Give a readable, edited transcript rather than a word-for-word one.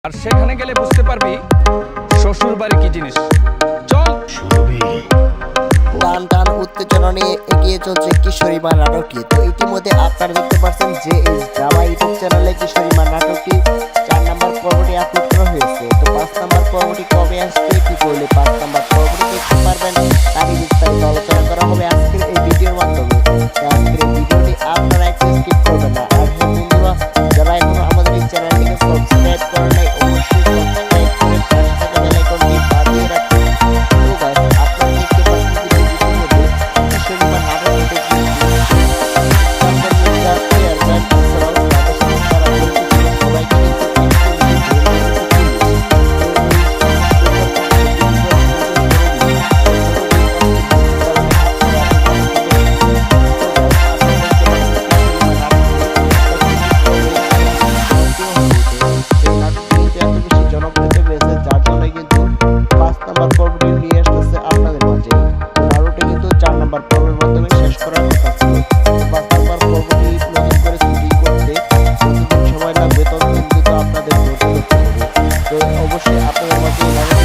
আর সেখানে গেলে বুঝতে পারবি শ্বশুর বাড়ি কি জিনিস। চল। টান টান উত্তেজনা নিয়ে এগিয়ে চলছে কিশোরী মা নাটকটি। তো ইতিমধ্যে আপনারা দেখতে পাচ্ছেন যে এই জামা ইউটিউব চ্যানেলে কিশোরী মা নাটকটি 4 নম্বর পর্বটি আপলোড করা হয়েছে। তো 5 নম্বর পর্বটি কবে আসছে, কি করলে 5 নম্বর পর্বটি দেখতে পারবেন, তারই বিস্তারিত আলোচনা করা হবে আজকের এই ভিডিওর মাধ্যমে। তো আজকের এই ভিডিওটি আপনারা একটু স্কিপ করবেন না। আর হ্যাঁ বন্ধুরা, যারা এখনো আমাদের এই চ্যানেলটিকে সাবস্ক্রাইব করেন নাই, অবশ্যই সাবস্ক্রাইব করে পাশে থাকা বেল আইকনটি বাজিয়ে রাখুন। তো গাইস, আপনারা দেখতে পাচ্ছেন যে ভিডিওর মধ্যে কিশোরী মা নাটকটি অবশ্যই আপনাদের মধ্যে